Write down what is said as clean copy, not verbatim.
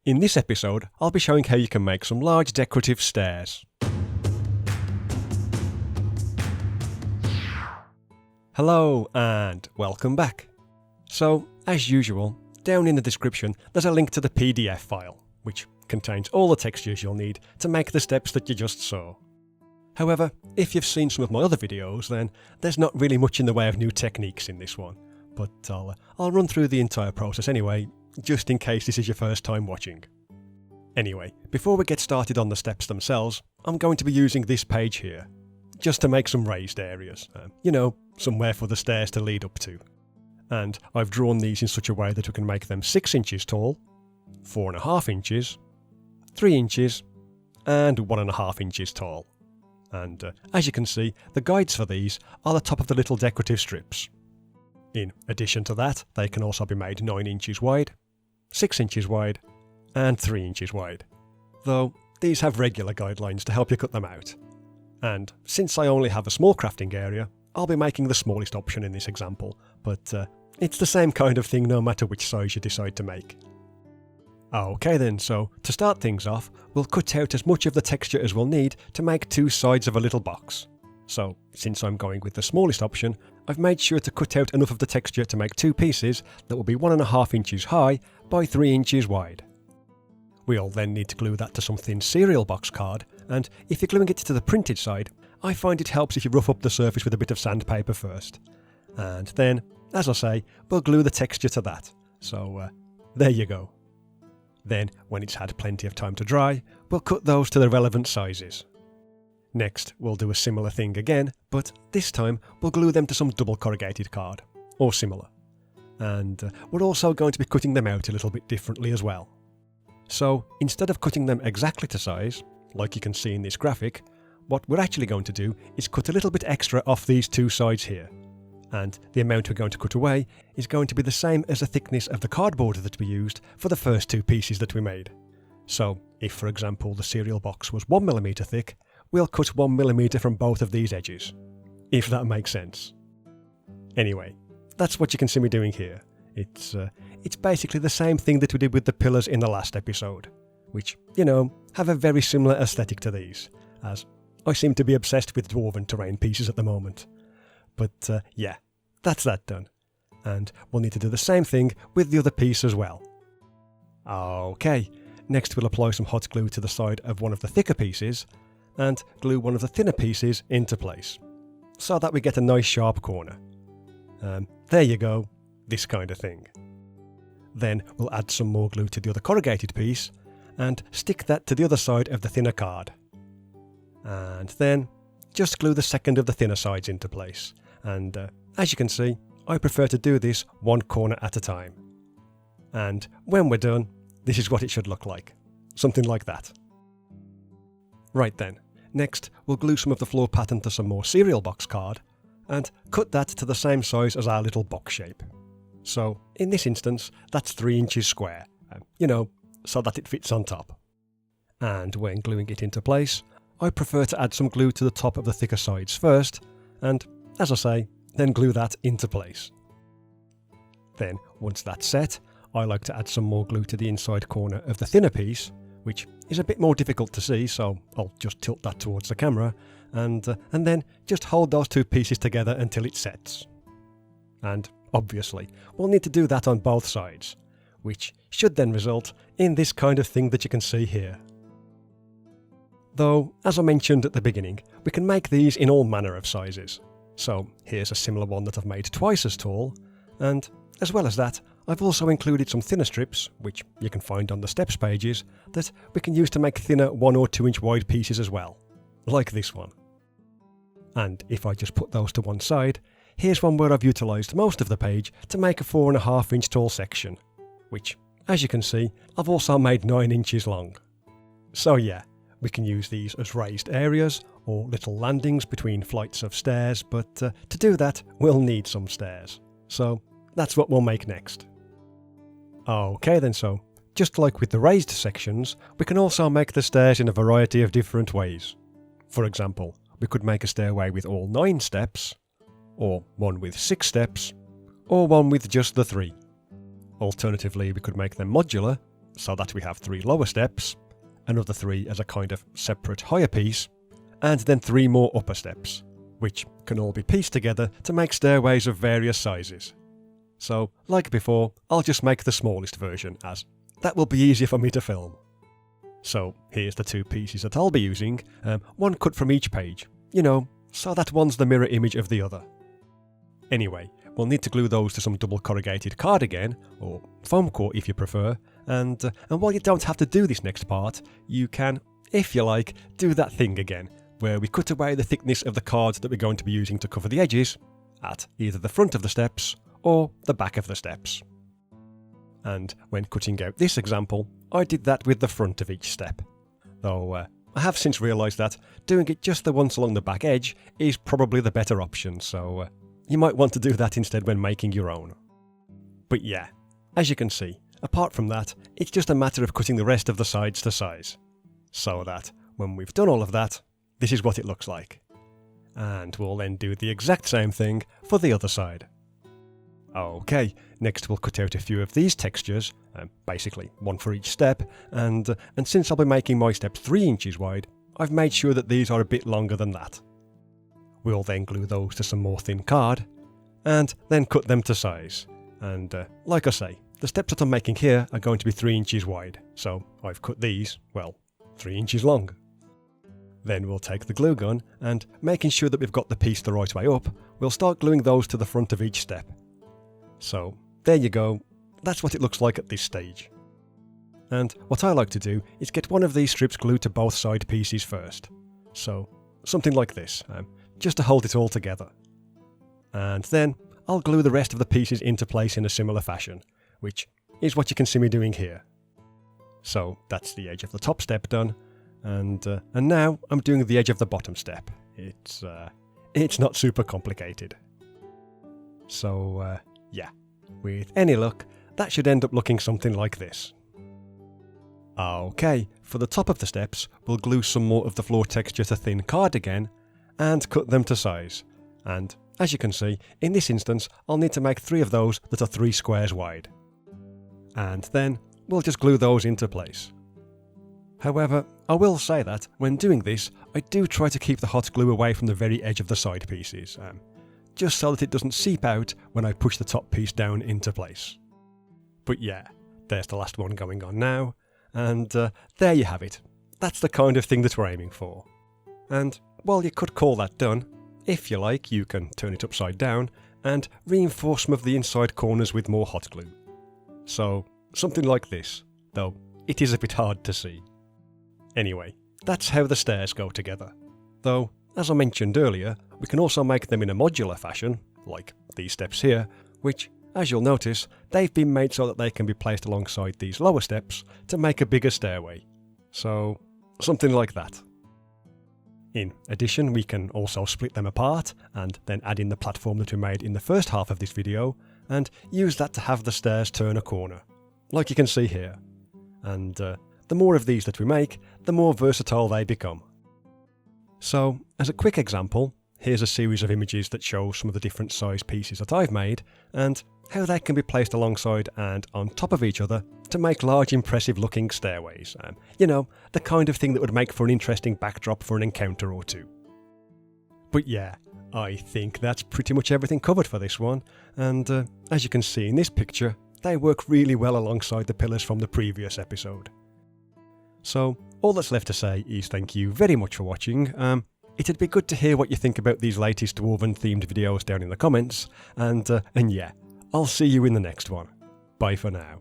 In this episode, I'll be showing how you can make some large decorative stairs. Hello and welcome back. So, as usual, down in the description there's a link to the PDF file, which contains all the textures you'll need to make the steps that you just saw. However, if you've seen some of my other videos, then there's not really much in the way of new techniques in this one, but I'll run through the entire process anyway, just in case this is your first time watching. Anyway, before we get started on the steps themselves, I'm going to be using this page here, just to make some raised areas, somewhere for the stairs to lead up to. And I've drawn these in such a way that we can make them 6 inches tall, 4.5 inches, 3 inches, and 1.5 inches tall. And as you can see, the guides for these are the top of the little decorative strips. In addition to that, they can also be made 9 inches wide, 6 inches wide, and 3 inches wide. Though these have regular guidelines to help you cut them out. And since I only have a small crafting area, I'll be making the smallest option in this example, but it's the same kind of thing no matter which size you decide to make. Okay then, so to start things off, we'll cut out as much of the texture as we'll need to make 2 sides of a little box. So, since I'm going with the smallest option, I've made sure to cut out enough of the texture to make 2 pieces that will be 1.5 inches high by 3 inches wide. We'll then need to glue that to some thin cereal box card, and if you're gluing it to the printed side, I find it helps if you rough up the surface with a bit of sandpaper first. And then, as I say, we'll glue the texture to that. So, there you go. Then, when it's had plenty of time to dry, we'll cut those to the relevant sizes. Next, we'll do a similar thing again, but this time we'll glue them to some double corrugated card, or similar. And we're also going to be cutting them out a little bit differently as well. So, instead of cutting them exactly to size, like you can see in this graphic, what we're actually going to do is cut a little bit extra off these 2 sides here. And the amount we're going to cut away is going to be the same as the thickness of the cardboard that we used for the first 2 pieces that we made. So, if for example the cereal box was 1mm thick, we'll cut 1mm from both of these edges, if that makes sense. Anyway, that's what you can see me doing here. It's basically the same thing that we did with the pillars in the last episode, which, have a very similar aesthetic to these, as I seem to be obsessed with Dwarven terrain pieces at the moment. But yeah, that's that done. And we'll need to do the same thing with the other piece as well. Okay, next we'll apply some hot glue to the side of one of the thicker pieces, and glue one of the thinner pieces into place, so that we get a nice sharp corner. There you go, this kind of thing. Then we'll add some more glue to the other corrugated piece, and stick that to the other side of the thinner card. And then just glue the second of the thinner sides into place, and as you can see, I prefer to do this 1 corner at a time. And when we're done, this is what it should look like. Something like that. Right then, next we'll glue some of the floor pattern to some more cereal box card, and cut that to the same size as our little box shape. So, in this instance, that's 3 inches square, so that it fits on top. And when gluing it into place, I prefer to add some glue to the top of the thicker sides first, and, as I say, then glue that into place. Then, once that's set, I like to add some more glue to the inside corner of the thinner piece, which is a bit more difficult to see, so I'll just tilt that towards the camera, and then just hold those 2 pieces together until it sets. And, obviously, we'll need to do that on both sides, which should then result in this kind of thing that you can see here. Though, as I mentioned at the beginning, we can make these in all manner of sizes. So here's a similar one that I've made twice as tall, and as well as that, I've also included some thinner strips, which you can find on the steps pages, that we can use to make thinner 1 or 2 inch wide pieces as well, like this one. And if I just put those to one side, here's one where I've utilised most of the page to make a 4.5 inch tall section, which, as you can see, I've also made 9 inches long. So yeah, we can use these as raised areas, or little landings between flights of stairs, but to do that, we'll need some stairs. So that's what we'll make next. Okay then, so just like with the raised sections, we can also make the stairs in a variety of different ways. For example, we could make a stairway with all 9 steps, or one with 6 steps, or one with just the 3. Alternatively, we could make them modular, so that we have 3 lower steps, another 3 as a kind of separate higher piece, and then 3 more upper steps, which can all be pieced together to make stairways of various sizes. So, like before, I'll just make the smallest version, as that will be easier for me to film. So, here's the 2 pieces that I'll be using, one cut from each page, so that one's the mirror image of the other. Anyway, we'll need to glue those to some double corrugated card again, or foam core if you prefer, and while you don't have to do this next part, you can, if you like, do that thing again, where we cut away the thickness of the card that we're going to be using to cover the edges, at either the front of the steps, or the back of the steps. And when cutting out this example, I did that with the front of each step. Though I have since realised that doing it just the once along the back edge is probably the better option, so you might want to do that instead when making your own. But yeah, as you can see, apart from that, it's just a matter of cutting the rest of the sides to size. So that, when we've done all of that, this is what it looks like. And we'll then do the exact same thing for the other side. Okay, next we'll cut out a few of these textures, basically one for each step, and since I'll be making my steps 3 inches wide, I've made sure that these are a bit longer than that. We'll then glue those to some more thin card, and then cut them to size. And like I say, the steps that I'm making here are going to be 3 inches wide, so I've cut these, 3 inches long. Then we'll take the glue gun, and making sure that we've got the piece the right way up, we'll start gluing those to the front of each step. So, there you go, that's what it looks like at this stage. And what I like to do is get one of these strips glued to both side pieces first. So, something like this, just to hold it all together. And then, I'll glue the rest of the pieces into place in a similar fashion, which is what you can see me doing here. So, that's the edge of the top step done, and now I'm doing the edge of the bottom step. It's not super complicated. So, yeah, with any luck, that should end up looking something like this. Okay, for the top of the steps, we'll glue some more of the floor texture to thin card again, and cut them to size. And, as you can see, in this instance, I'll need to make 3 of those that are 3 squares wide. And then, we'll just glue those into place. However, I will say that, when doing this, I do try to keep the hot glue away from the very edge of the side pieces, just so that it doesn't seep out when I push the top piece down into place. But yeah, there's the last one going on now, and there you have it. That's the kind of thing that we're aiming for. And while you could call that done, if you like, you can turn it upside down and reinforce some of the inside corners with more hot glue. So, something like this, though it is a bit hard to see. Anyway, that's how the stairs go together. Though, as I mentioned earlier, we can also make them in a modular fashion, like these steps here, which, as you'll notice, they've been made so that they can be placed alongside these lower steps to make a bigger stairway. So, something like that. In addition, we can also split them apart, and then add in the platform that we made in the first half of this video, and use that to have the stairs turn a corner, like you can see here. And the more of these that we make, the more versatile they become. So, as a quick example, here's a series of images that show some of the different size pieces that I've made, and how they can be placed alongside and on top of each other to make large impressive looking stairways. The kind of thing that would make for an interesting backdrop for an encounter or two. But yeah, I think that's pretty much everything covered for this one, and as you can see in this picture, they work really well alongside the pillars from the previous episode. So, all that's left to say is thank you very much for watching. It'd be good to hear what you think about these latest Dwarven themed videos down in the comments, and yeah, I'll see you in the next one. Bye for now.